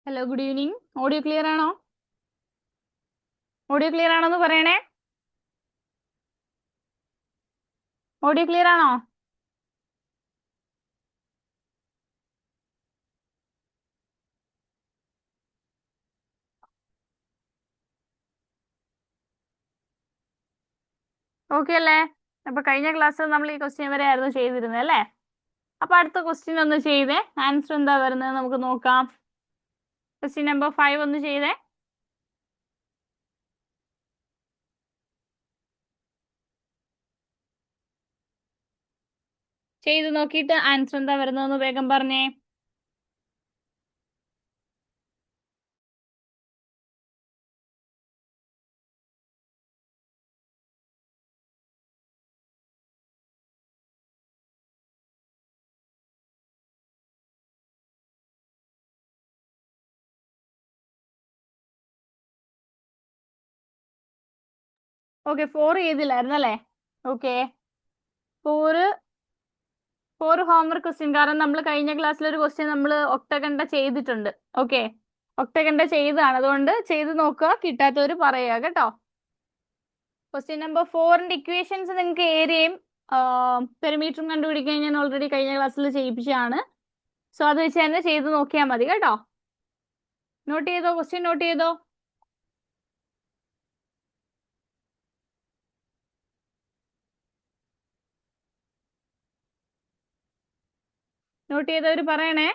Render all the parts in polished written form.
Hello, good evening. Audio clear ആണോ? Audio clear ആണോന്ന് പറയണേ. ഓഡിയോ ക്ലിയർ ആണോ? ഓക്കെ അല്ലേ? അപ്പൊ കഴിഞ്ഞ ക്ലാസ്സിൽ നമ്മൾ ഈ ക്വസ്റ്റ്യൻ വരെ ആയിരുന്നു ചെയ്തിരുന്നത് അല്ലേ? അപ്പൊ അടുത്ത ക്വസ്റ്റ്യൻ ഒന്ന് ചെയ്തേ. ആൻസർ എന്താ വരുന്നത് നമുക്ക് നോക്കാം. ക്വസ്റ്റ്യൻ നമ്പർ 5 ഒന്ന് ചെയ്തേ. ചെയ്ത് നോക്കിയിട്ട് ആൻസർ എന്താ വരുന്നതെന്ന് വേഗം പറഞ്ഞേ. ഓക്കെ, 4 ചെയ്തില്ലായിരുന്നു അല്ലേ? Okay, 4 homework question. കാരണം നമ്മൾ കഴിഞ്ഞ ക്ലാസ്സിൽ ഒരു ക്വസ്റ്റ്യൻ നമ്മൾ ഒക്ടകണ്ട ചെയ്തിട്ടുണ്ട്. ഓക്കെ, ഒക്ടകണ്ട ചെയ്തതാണ്. അതുകൊണ്ട് ചെയ്ത് നോക്കുക, കിട്ടാത്തവര് പറയുക കേട്ടോ. ക്വസ്റ്റ്യൻ നമ്പർ 4ന്റെ ഇക്വേഷൻസ് നിങ്ങൾക്ക് ഏരിയയും പെരിമീറ്ററും കണ്ടുപിടിക്കാൻ ഞാൻ ഓൾറെഡി കഴിഞ്ഞ ക്ലാസ്സിൽ ചെയ്യിപ്പിച്ചതാണ്. സോ അത് വെച്ച് തന്നെ ചെയ്ത് നോക്കിയാൽ മതി കേട്ടോ. നോട്ട് ചെയ്തോ? ക്വസ്റ്റ്യൻ നോട്ട് ചെയ്തോ? നോട്ട് ചെയ്തവര് പറയണേ.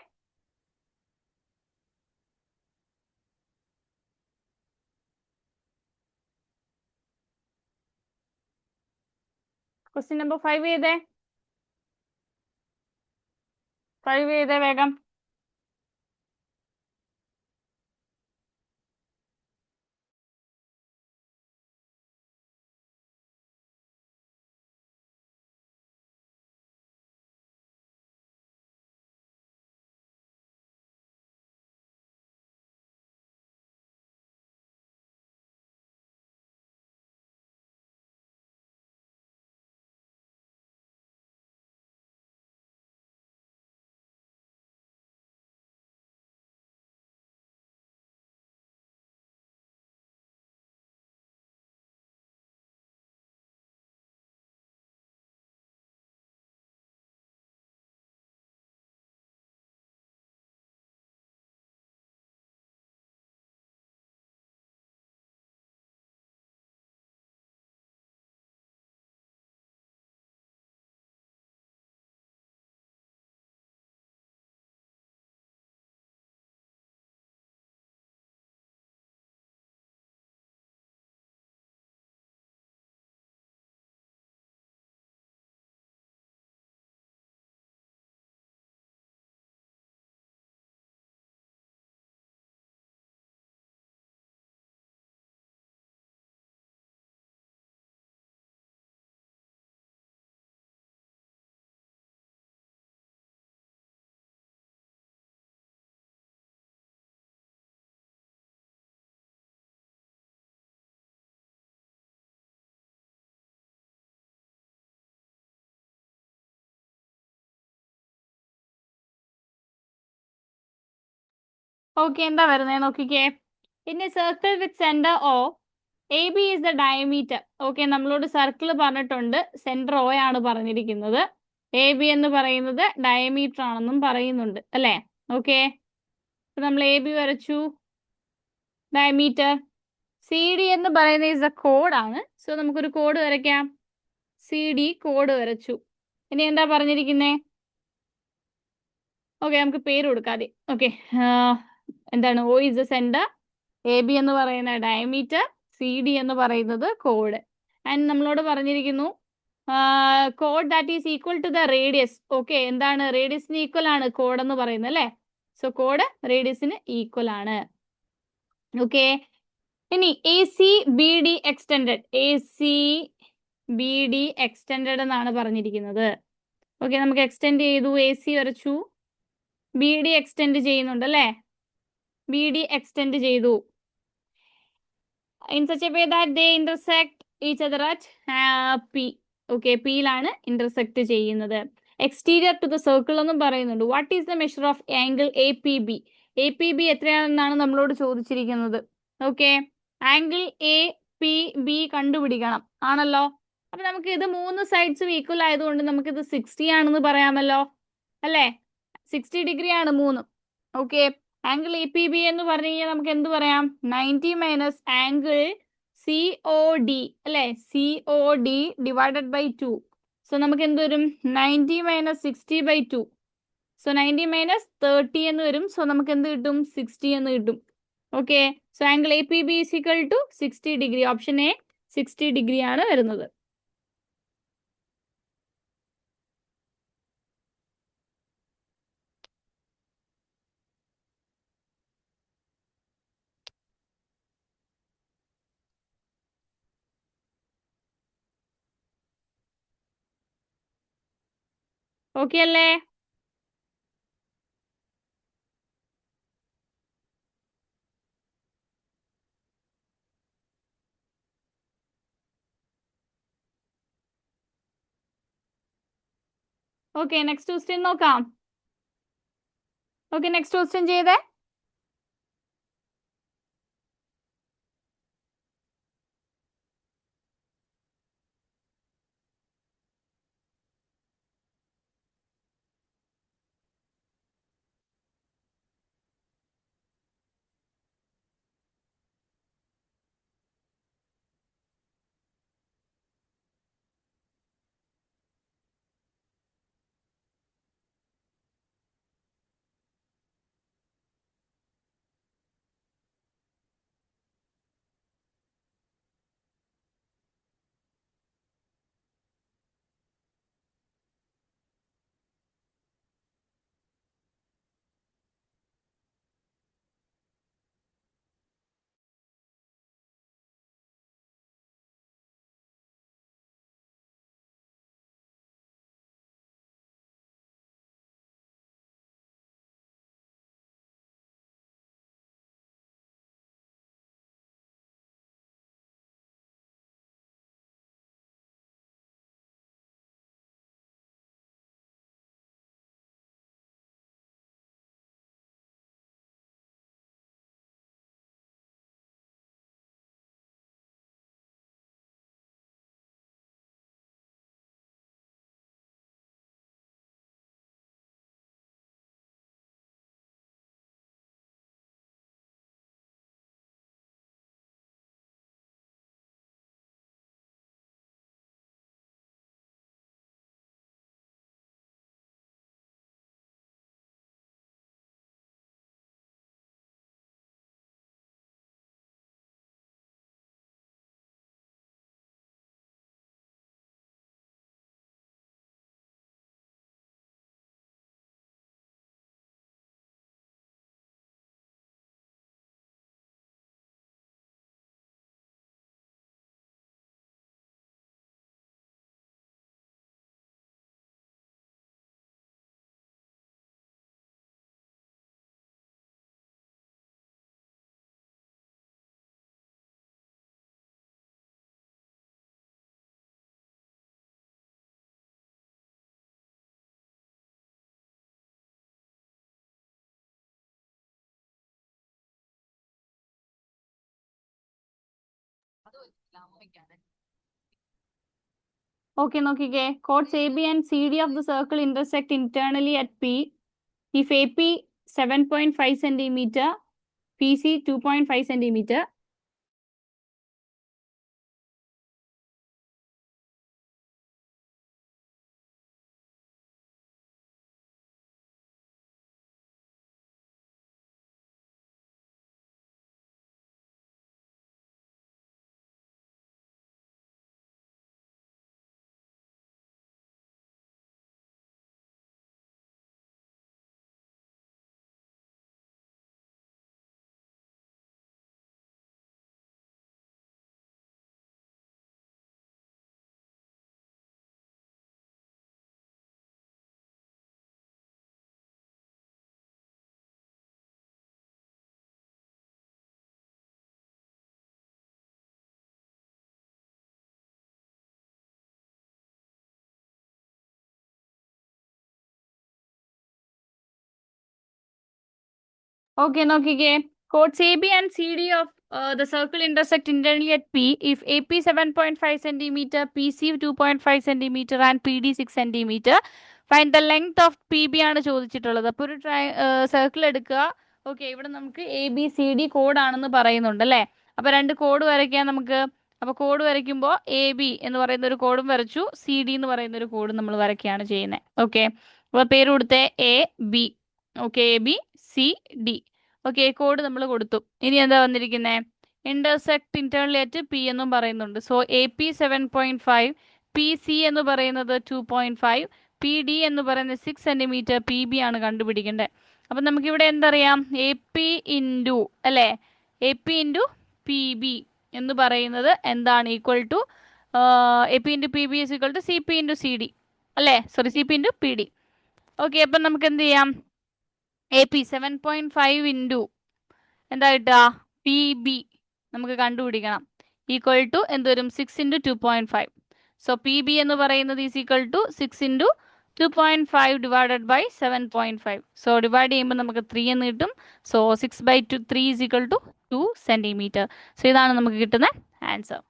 ക്വസ്റ്റ്യൻ നമ്പർ 5 ചെയ്തേ. 5 ചെയ്തേ വേഗം. ഓക്കെ, എന്താ വരുന്നേ നോക്കിക്കേ. In a circle with centre O, A B is the diameter. Okay, നമ്മളോട് സർക്കിൾ പറഞ്ഞിട്ടുണ്ട്, സെന്റർ ഓ ആണ് പറഞ്ഞിരിക്കുന്നത്. എ ബി എന്ന് പറയുന്നത് ഡയമീറ്റർ ആണെന്നും പറയുന്നുണ്ട് അല്ലേ? ഓക്കെ, അപ്പൊ നമ്മൾ എ ബി വരച്ചു, ഡയമീറ്റർ. സി ഡി എന്ന് പറയുന്നത് ഇസ് എ കോഡാണ്. സോ നമുക്കൊരു കോഡ് വരയ്ക്കാം. സി ഡി കോഡ് വരച്ചു. ഇനി എന്താ പറഞ്ഞിരിക്കുന്നേ? ഓക്കെ, നമുക്ക് പേര് കൊടുക്കാതെ. ഓക്കെ, എന്താണ്? O is a centre, A B എന്ന് പറയുന്ന ഡയമീറ്റർ, സി ഡി എന്ന് പറയുന്നത് കോഡ്. ആൻഡ് നമ്മളോട് പറഞ്ഞിരിക്കുന്നു കോഡ് that is equal to the radius. Okay, എന്താണ്? റേഡിയസിന് ഈക്വൽ ആണ് കോഡ് എന്ന് പറയുന്നത് അല്ലേ? സോ കോഡ് റേഡിയസിന് ഈക്വൽ ആണ്. ഓക്കെ, ഇനി A C B D extended. A C B D extended എന്നാണ് പറഞ്ഞിരിക്കുന്നത്. ഓക്കെ, നമുക്ക് എക്സ്റ്റെൻഡ് ചെയ്തു, എ സി വരച്ചു, ബി ഡി എക്സ്റ്റെൻഡ് ചെയ്യുന്നുണ്ട് അല്ലേ? ബി ഡി എക്സ്റ്റെൻഡ് ചെയ്തു. In such a way that they intersect each other at P. Okay, പിയിലാണ് intersect ചെയ്യുന്നത്. എക്സ്റ്റീരിയർ ടു ദ സർക്കിൾ എന്നും പറയുന്നുണ്ട്. What is the measure of angle A P B? APB എത്രയാണെന്നാണ് നമ്മളോട് ചോദിച്ചിരിക്കുന്നത്. Okay, angle APB കണ്ടുപിടിക്കണം ആണല്ലോ. അപ്പൊ നമുക്ക് ഇത് 3 സൈഡ്സും ഈക്വൽ ആയതുകൊണ്ട് നമുക്കിത് 60 ആണെന്ന് പറയാമല്ലോ, അല്ലേ? 60 ഡിഗ്രി ആണ് 3. ഓക്കെ, ആംഗിൾ APB എന്ന് പറഞ്ഞു കഴിഞ്ഞാൽ നമുക്ക് എന്ത് പറയാം? 90 മൈനസ് ആംഗിൾ COD, അല്ലേ? COD divided by 2. സോ നമുക്ക് എന്ത് വരും? 90 മൈനസ് 60/2. സോ 90 മൈനസ് 30 എന്ന് വരും. സോ നമുക്ക് എന്ത് കിട്ടും? 60 എന്ന് കിട്ടും. Okay, so angle APB is equal to 60 degree. Option A 60 degree ആണ് വരുന്നത്. ഓക്കെ അല്ലേ? ഓക്കെ, നെക്സ്റ്റ് ക്വസ്റ്റ്യൻ നോക്കാം. ഓക്കെ, നെക്സ്റ്റ് ക്വസ്റ്റ്യൻ ചെയ്തേ. ഓക്കെ, നോക്കിക്കേ. Chords AB and CD of the circle intersect internally at P if AP 7.5 centimeter, PC 2.5 centimeter. Okay നോക്കിക്കേ. Chords AB and CD of the circle intersect internally at P if AP 7.5 centimeter, PC 2.5 centimeter and PD 6 centimeter. Find the length of PB ആണ് ചോദിച്ചിട്ടുള്ളത്. അപ്പോൾ ഒരു circle എടുക്കുക. Okay, ഇവിടെ നമുക്ക് ABCD code ആണെന്ന് പറയുന്നുണ്ട് അല്ലേ. അപ്പോൾ രണ്ട് കോഡ് വരയ്ക്കാൻ നമുക്ക്. അപ്പോൾ കോഡ് വരയ്ക്കുമ്പോൾ AB എന്ന് പറയുന്ന ഒരു കോഡും വരച്ചു, CD എന്ന് പറയുന്ന ഒരു കോഡും നമ്മൾ വരയ്ക്കുകയാണ് ചെയ്യുന്നത്. ഓക്കെ, അപ്പോൾ പേര് കൊടുത്തേ AB. Okay, ABCD. Okay, code നമ്മൾ കൊടുത്തു. ഇനി എന്താ വന്നിരിക്കുന്നത്? ഇന്റർസെക്ട് ഇന്റേണലി അറ്റ് പി എന്നും പറയുന്നുണ്ട്. സോ AP 7.5, PC എന്ന് പറയുന്നത് 2.5, PD എന്ന് പറയുന്നത് 6 സെന്റിമീറ്റർ, PB ആണ് കണ്ടുപിടിക്കേണ്ടത്. അപ്പം നമുക്കിവിടെ എന്തറിയാം? AP ഇൻറ്റു അല്ലേ, AP ഇൻറ്റു PB എന്ന് പറയുന്നത് എന്താണ്? Equal to AP into PB is equal to CP into CD അല്ലേ, sorry CP into PD. Okay, അപ്പം നമുക്ക് എന്ത് ചെയ്യാം? AP 7.5 ഇൻറ്റു എന്താ കിട്ടുക? PB നമുക്ക് കണ്ടുപിടിക്കണം. ഈക്വൽ ടു എന്ത് വരും? 6 ഇൻറ്റു 2.5. സോ PB എന്ന് പറയുന്നത് is equal to 6 into 2.5 divided by 7.5. So divide ചെയ്യുമ്പോൾ നമുക്ക് 3 എന്ന് കിട്ടും. So 6/3 is equal to 2 centimetre. So ഇതാണ് നമുക്ക് കിട്ടുന്ന ആൻസർ.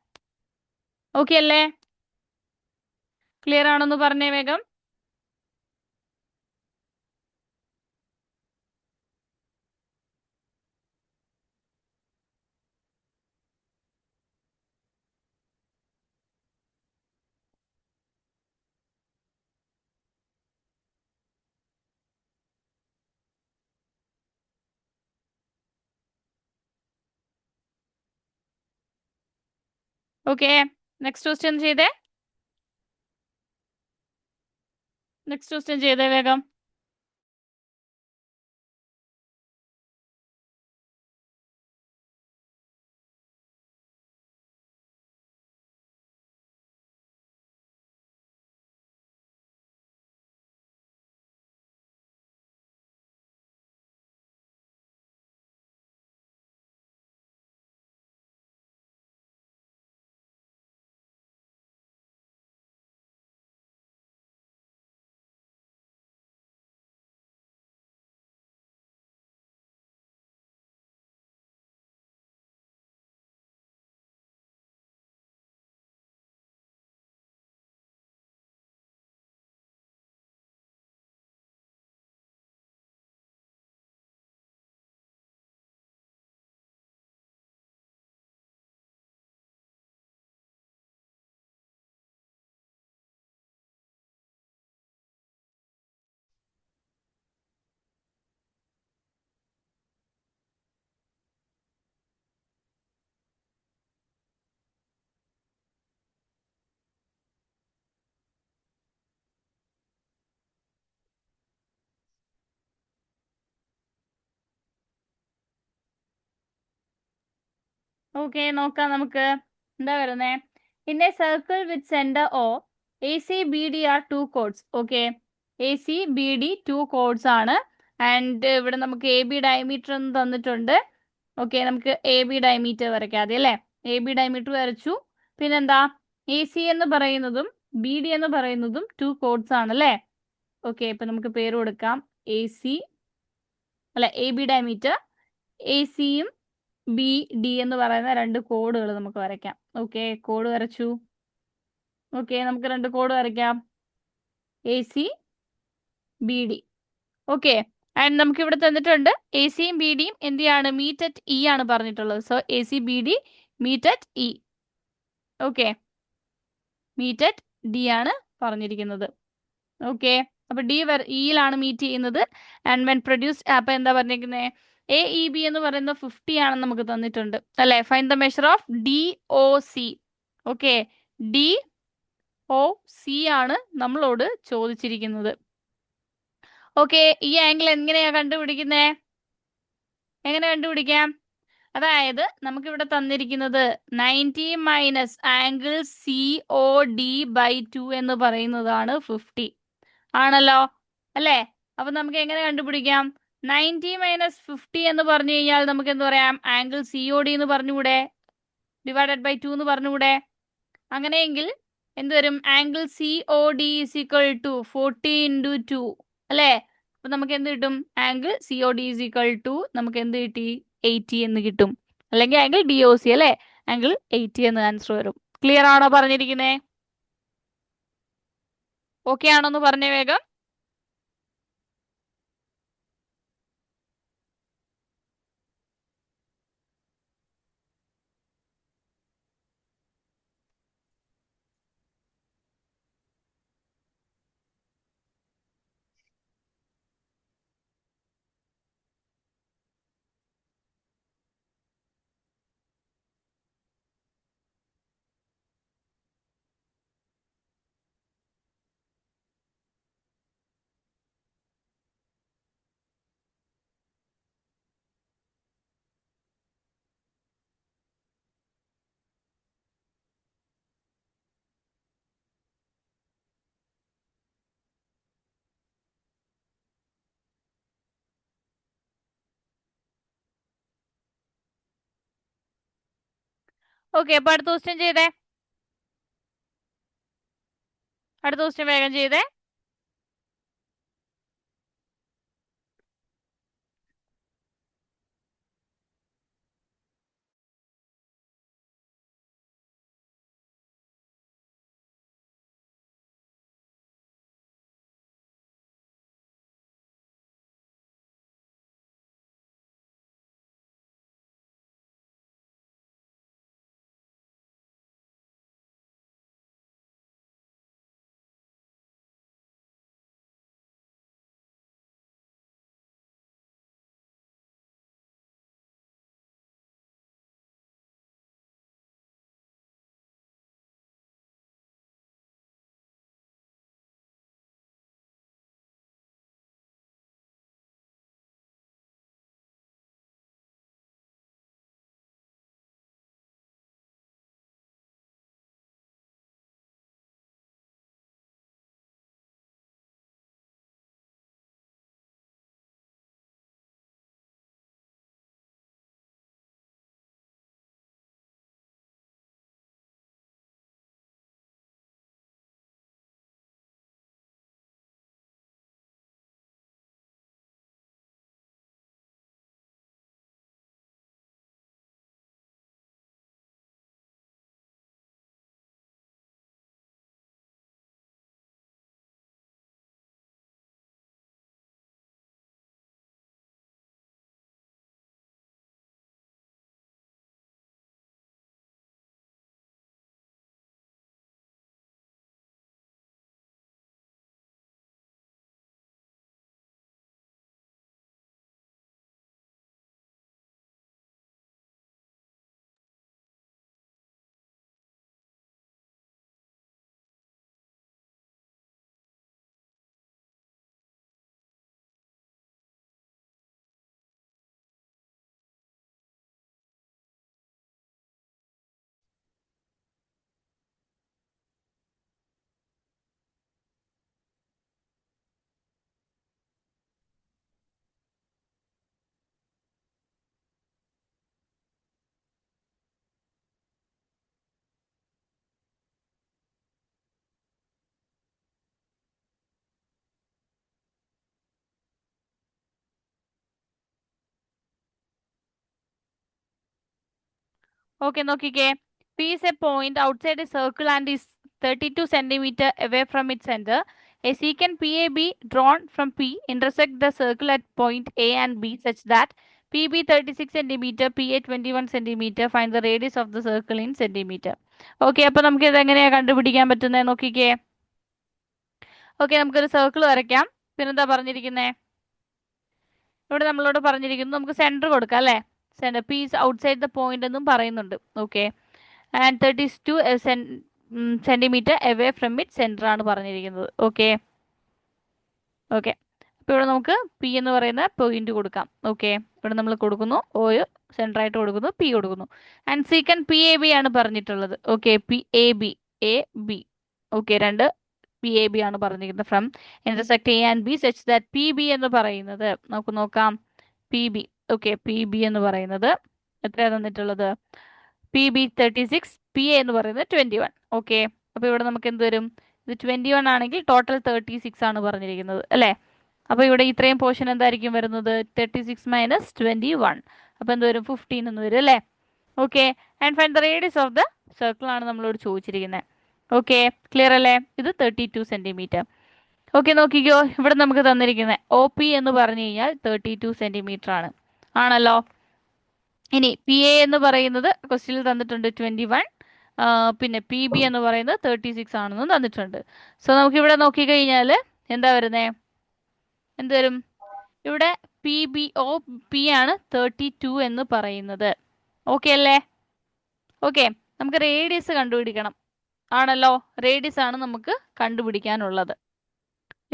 ഓക്കെ അല്ലേ? ക്ലിയർ ആണെന്ന് പറഞ്ഞേ വേഗം. ഓക്കെ, നെക്സ്റ്റ് ക്വസ്റ്റ്യൻ ചെയ്തേ. നെക്സ്റ്റ് ക്വസ്റ്റ്യൻ ചെയ്തേ വേഗം. ഓക്കെ, നോക്കാം നമുക്ക്. എന്താ വരുന്നേ? In a circle with centre O, AC BD are 2 chords. Okay, AC BD 2 chords ആണ്. ആൻഡ് ഇവിടെ നമുക്ക് AB ഡയമീറ്റർ എന്ന് തന്നിട്ടുണ്ട്. ഓക്കെ, നമുക്ക് AB ഡയമീറ്റർ വരയ്ക്കാം ആദ്യം അല്ലേ. AB ഡയമീറ്റർ വരച്ചു. പിന്നെന്താ? AC എന്ന് പറയുന്നതും BD എന്ന് പറയുന്നതും 2 കോഡ്സ് ആണ് അല്ലേ. ഓക്കെ, ഇപ്പം നമുക്ക് പേര് കൊടുക്കാം. AC അല്ല, AB ഡയമീറ്റർ, ACയും BD എന്ന് പറയുന്ന രണ്ട് കോഡുകൾ നമുക്ക് വരയ്ക്കാം. ഓക്കെ, കോഡ് വരച്ചു. ഓക്കെ, നമുക്ക് രണ്ട് കോഡ് വരയ്ക്കാം. AC BD. ഓക്കെ, ആൻഡ് നമുക്ക് ഇവിടെ തന്നിട്ടുണ്ട് ACയും BDയും എന്ത് ചെയ്യാണ്? മീറ്റ് അറ്റ് E ആണ് പറഞ്ഞിട്ടുള്ളത്. So AC BD meet at E. Okay, meet at D ആണ് പറഞ്ഞിരിക്കുന്നത്. ഓക്കെ, അപ്പൊ ഇയിലാണ് മീറ്റ് ചെയ്യുന്നത്. ആൻഡ് വെൻ പ്രൊഡ്യൂസ്ഡ്, അപ്പൊ എന്താ പറഞ്ഞിരിക്കുന്നത്? AEB എന്ന് പറയുന്നത് 50 ആണെന്ന് നമുക്ക് തന്നിട്ടുണ്ട് അല്ലെ. Find the measure of DOC. Okay, DOC ആണ് നമ്മളോട് ചോദിച്ചിരിക്കുന്നത്. ഓക്കെ, ഈ ആംഗിൾ എങ്ങനെയാ കണ്ടുപിടിക്കുന്നേ? എങ്ങനെ കണ്ടുപിടിക്കാം? അതായത് നമുക്കിവിടെ തന്നിരിക്കുന്നത് 90 മൈനസ് ആംഗിൾ COD/2 എന്ന് പറയുന്നതാണ് 50 ആണല്ലോ അല്ലേ. അപ്പൊ നമുക്ക് എങ്ങനെ കണ്ടുപിടിക്കാം? 90 മൈനസ് 50 എന്ന് പറഞ്ഞു കഴിഞ്ഞാൽ നമുക്ക് എന്ത് പറയാം? ആംഗിൾ COD എന്ന് പറഞ്ഞുകൂടെ? ഡിവൈഡഡ് ബൈ 2 എന്ന് പറഞ്ഞുകൂടെ? അങ്ങനെയെങ്കിൽ എന്ത് വരും? Angle COD is equal to 40 into 2 അല്ലേ. അപ്പൊ നമുക്ക് എന്ത് കിട്ടും? Angle COD is equal to നമുക്ക് എന്ത് കിട്ടി? 80 എന്ന് കിട്ടും. അല്ലെങ്കിൽ ആംഗിൾ DOC അല്ലെ, ആംഗിൾ 80 എന്ന് ആൻസർ വരും. ക്ലിയർ ആണോ പറഞ്ഞിരിക്കുന്നേ? ഓക്കെ ആണോ എന്ന് പറഞ്ഞേ വേഗം. ഓക്കെ, അപ്പൊ അടുത്ത ക്വസ്റ്റ്യൻ ചെയ്തേ. അടുത്ത ക്വസ്റ്റ്യൻ വേഗം ചെയ്തേ. ഓക്കെ, നോക്കിക്കേ. P is a point outside a circle and is 32 centimeter away from its center. A secant PAB drawn from P intersect the circle at point A and B such that PB 36 centimeter, PA 21 centimeter. Find the radius of the circle in centimeter. Okay, അപ്പൊ നമുക്ക് ഇത് എങ്ങനെയാ കണ്ടുപിടിക്കാൻ പറ്റുന്നത് നോക്കിക്കേ. Okay, നമുക്കൊരു circle വരയ്ക്കാം. പിന്നെന്താ പറഞ്ഞിരിക്കുന്നേ? ഇവിടെ നമ്മളോട് പറഞ്ഞിരിക്കുന്നു നമുക്ക് സെന്റർ കൊടുക്കാം അല്ലേ. Centre P is outside the point എന്നും പറയുന്നുണ്ട്. Okay, and 32 centimetre away from it centre ആണ് പറഞ്ഞിരിക്കുന്നത്. ഓക്കെ ഓക്കെ, അപ്പോൾ ഇവിടെ നമുക്ക് P എന്ന് പറയുന്ന പോയിന്റ് കൊടുക്കാം. ഓക്കെ, ഇവിടെ നമ്മൾ കൊടുക്കുന്നു O സെന്റർ ആയിട്ട് കൊടുക്കുന്നു, P കൊടുക്കുന്നു. ആൻഡ് സീക്കൻ PAB ആണ് പറഞ്ഞിട്ടുള്ളത്. ഓക്കെ, PAB ഓക്കെ, രണ്ട് PAB ആണ് പറഞ്ഞിരിക്കുന്നത് from intersect A and B such that PB എന്ന് പറയുന്നത് നമുക്ക് നോക്കാം. PB ഓക്കെ, PB എന്ന് പറയുന്നത് എത്രയാണ് തന്നിട്ടുള്ളത്? PB 36, PA എന്ന് പറയുന്നത് 21. ഓക്കെ, അപ്പോൾ ഇവിടെ നമുക്ക് എന്ത് വരും? ഇത് 21 ആണെങ്കിൽ ടോട്ടൽ 36 ആണ് പറഞ്ഞിരിക്കുന്നത് അല്ലേ. അപ്പോൾ ഇവിടെ ഇത്രയും പോർഷൻ എന്തായിരിക്കും വരുന്നത്? 36 മൈനസ് 21. അപ്പോൾ എന്ത് വരും? 15 എന്ന് വരും അല്ലേ? Okay. And find the radius of the circle ആണ് നമ്മളോട് ചോദിച്ചിരിക്കുന്നത്. ഓക്കെ, ക്ലിയർ അല്ലേ? ഇത് 32 സെന്റിമീറ്റർ. ഓക്കെ, നോക്കിക്കോ, ഇവിടെ നമുക്ക് തന്നിരിക്കുന്നത് ഒ പി എന്ന് പറഞ്ഞു കഴിഞ്ഞാൽ 32 സെന്റിമീറ്റർ ആണ്, ആണല്ലോ. ഇനി പി എ എന്ന് പറയുന്നത് ക്വസ്റ്റ്യനിൽ തന്നിട്ടുണ്ട് 21. പിന്നെ പി ബി എന്ന് പറയുന്നത് 36 ആണെന്നും തന്നിട്ടുണ്ട്. സോ നമുക്ക് ഇവിടെ നോക്കിക്കഴിഞ്ഞാൽ എന്താ വരുന്നേ? എന്ത് വരും? ഇവിടെ പി ബി ഒ പി ആണ് 32 എന്ന് പറയുന്നത്. ഓക്കെ അല്ലേ? ഓക്കെ, നമുക്ക് റേഡിയസ് കണ്ടുപിടിക്കണം, ആണല്ലോ. റേഡിയസ് ആണ് നമുക്ക് കണ്ടുപിടിക്കാനുള്ളത്.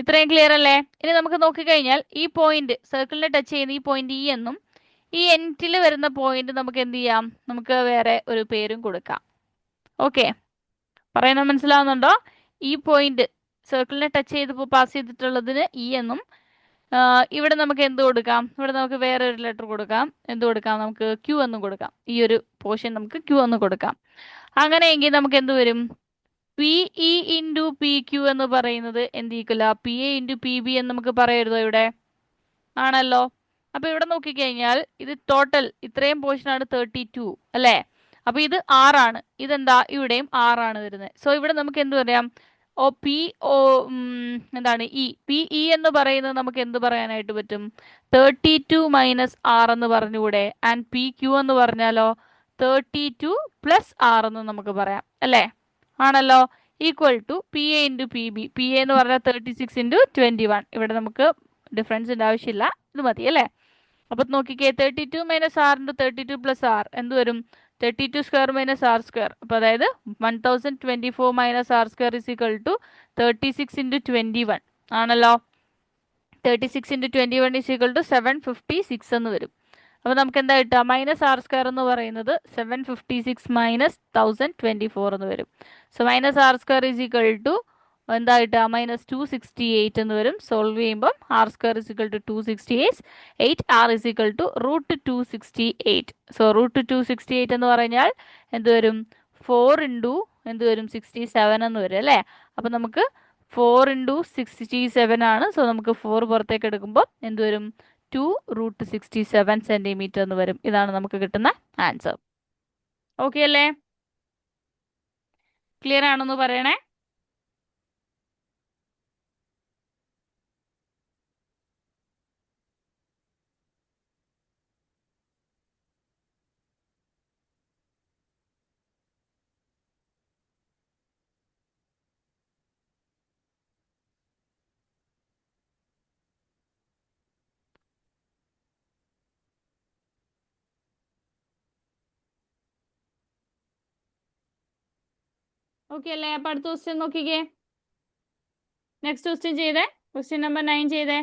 ഇത്രയും ക്ലിയർ അല്ലേ? ഇനി നമുക്ക് നോക്കിക്കഴിഞ്ഞാൽ ഈ പോയിന്റ്, സർക്കിളിനെ ടച്ച് ചെയ്യുന്ന ഈ പോയിന്റ് ഇ എന്നും ഈ എൻഡിൽ വരുന്ന പോയിന്റ് നമുക്ക് എന്ത് ചെയ്യാം? നമുക്ക് വേറെ ഒരു പേരും കൊടുക്കാം. ഓക്കെ, പറയുന്നത് മനസ്സിലാവുന്നുണ്ടോ? ഈ പോയിന്റ് സർക്കിളിനെ ടച്ച് ചെയ്ത് പാസ് ചെയ്തിട്ടുള്ളതിന് ഇ എന്നും, ഇവിടെ നമുക്ക് എന്ത് കൊടുക്കാം? ഇവിടെ നമുക്ക് വേറെ ഒരു ലെറ്റർ കൊടുക്കാം. എന്ത് കൊടുക്കാം? നമുക്ക് ക്യൂ എന്നും കൊടുക്കാം. ഈ ഒരു പോർഷൻ നമുക്ക് ക്യൂ എന്ന് കൊടുക്കാം. അങ്ങനെയെങ്കിൽ നമുക്ക് എന്ത് വരും? P E into P Q എന്ന് പറയുന്നത് എന്ത് ഈക്വല? P A into P B എന്ന് നമുക്ക് പറയരുതോ ഇവിടെ? ആണല്ലോ. അപ്പൊ ഇവിടെ നോക്കിക്കഴിഞ്ഞാൽ ഇത് ടോട്ടൽ ഇത്രയും പോർഷൻ ആണ് 32 അല്ലേ? അപ്പൊ ഇത് 6 ആണ്. ഇതെന്താ? ഇവിടെയും 6 ആണ് വരുന്നത്. സോ ഇവിടെ നമുക്ക് എന്ത് പറയാം? ഒ പി ഒ എന്താണ് ഇ പി ഇ എന്ന് പറയുന്നത് നമുക്ക് എന്ത് പറയാനായിട്ട് പറ്റും? 32 മൈനസ് 6 എന്ന് പറഞ്ഞുകൂടെ? ആൻഡ് പി ക്യൂ എന്ന് പറഞ്ഞാലോ 32 പ്ലസ് 6 എന്ന് നമുക്ക് പറയാം അല്ലേ? ആണല്ലോ. Equal to P A into P B. P A എന്ന് പറഞ്ഞാൽ 36 ഇൻറ്റു 21. ഇവിടെ നമുക്ക് ഡിഫറൻസിന്റെ ആവശ്യമില്ല, ഇത് മതി അല്ലേ? അപ്പൊ നോക്കിക്കേ, 32 മൈനസ് 6 ഇൻറ്റു 32 പ്ലസ് 6 എന്ത് വരും? 32 സ്ക്വയർ മൈനസ് ആർ സ്ക്വയർ. അപ്പൊ അതായത് 1024 minus R square is equal to 36 into 21 ആണല്ലോ. 36 ഇൻറ്റു 21 ഇസ് ഈക്വൽ ടു 756 എന്ന് വരും. അപ്പൊ നമുക്ക് എന്താ കിട്ടുക? മൈനസ് ആർ സ്ക്വയർ എന്ന് പറയുന്നത് 756 മൈനസ് 1024 എന്ന് വരും. So minus R square is equal to എന്താ കിട്ടുക? മൈനസ് 268 എന്ന് വരും. സോൾവ് ചെയ്യുമ്പോൾ R square is equal to 268, R is equal to root 268. So root 268 എന്ന് പറഞ്ഞാൽ എന്ത് വരും? 4 ഇൻറ്റു എന്ത് വരും? 67 എന്ന് വരും അല്ലേ? അപ്പൊ നമുക്ക് 4 ഇൻറ്റു 67 ആണ്. സോ നമുക്ക് 4 പുറത്തേക്ക് എടുക്കുമ്പോൾ എന്ത് വരും? 2 റൂട്ട് 67 സെന്റിമീറ്റർ എന്ന് വരും. ഇതാണ് നമുക്ക് കിട്ടുന്ന ആൻസർ. ഓക്കെ അല്ലേ? ക്ലിയർ ആണെന്ന് പറയണേ. ഓക്കെ അല്ലേ? അപ്പൊ അടുത്ത ക്വസ്റ്റ്യൻ നോക്കിക്കേ. നെക്സ്റ്റ് ക്വസ്റ്റ്യൻ ചെയ്തേ. ക്വസ്റ്റ്യൻ നമ്പർ 9 ചെയ്തേ.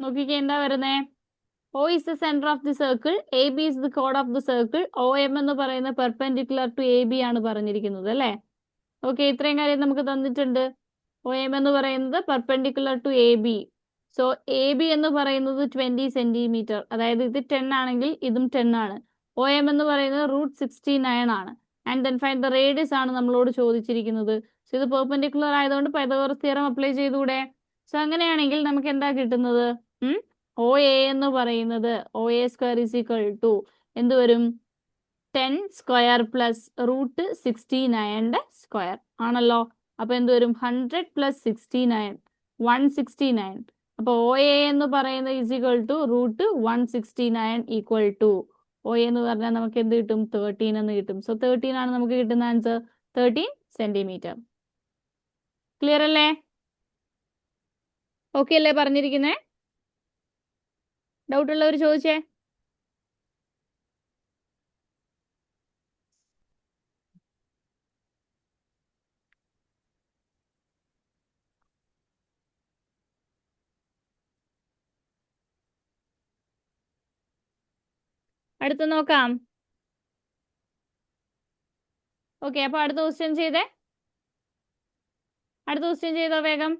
നോക്കിക്കേ, എന്താ വരുന്നേ? O is the center of the circle, AB is the chord of the circle, OM എന്ന് പറയുന്ന പെർപെൻഡിക്കുലർ ടു AB ആണ് പറഞ്ഞിരിക്കുന്നത് അല്ലേ? ഓക്കെ, ഇത്രയും കാര്യം നമുക്ക് തന്നിട്ടുണ്ട്. ഒ എം എന്ന് പറയുന്നത് perpendicular to A B. So A B എന്ന് പറയുന്നത് 20 സെന്റിമീറ്റർ, അതായത് ഇത് 10 ആണെങ്കിൽ ഇതും 10 ആണ്. ഒ എം എന്ന് പറയുന്നത് √69 ആണ്. And then find the radius ആണ് നമ്മളോട് ചോദിച്ചിരിക്കുന്നത്. സോ ഇത് പെർപെൻഡിക്കുലർ ആയതുകൊണ്ട് പൈതഗോറസ് തിയറം അപ്ലൈ ചെയ്തുകൂടെ? സോ അങ്ങനെയാണെങ്കിൽ നമുക്ക് എന്താ കിട്ടുന്നത്? ഒ എ എന്ന് പറയുന്നത് O A square is equal to എന്ത് വരും? 10 സ്ക്വയർ പ്ലസ് √69 സ്ക്വയർ ആണല്ലോ. അപ്പൊ എന്ത് വരും? 100 പ്ലസ് 69 169. അപ്പൊ ഒ എ എന്ന് പറയുന്നത് is equal to √169 equal to O എന്ന് പറഞ്ഞാൽ നമുക്ക് എന്ത് കിട്ടും? 13 എന്ന് കിട്ടും. സോ 13 ആണ് നമുക്ക് കിട്ടുന്ന ആൻസർ, 13 സെന്റിമീറ്റർ. ക്ലിയർ അല്ലേ? ഓക്കെ അല്ലേ പറഞ്ഞിരിക്കുന്നേ? ഡൗട്ട് ഉള്ളവർ ചോദിച്ചേ. അടുത്ത് നോക്കാം. ഓക്കെ, അപ്പൊ അടുത്ത ക്വസ്റ്റ്യൻ ചെയ്തോ വേഗം.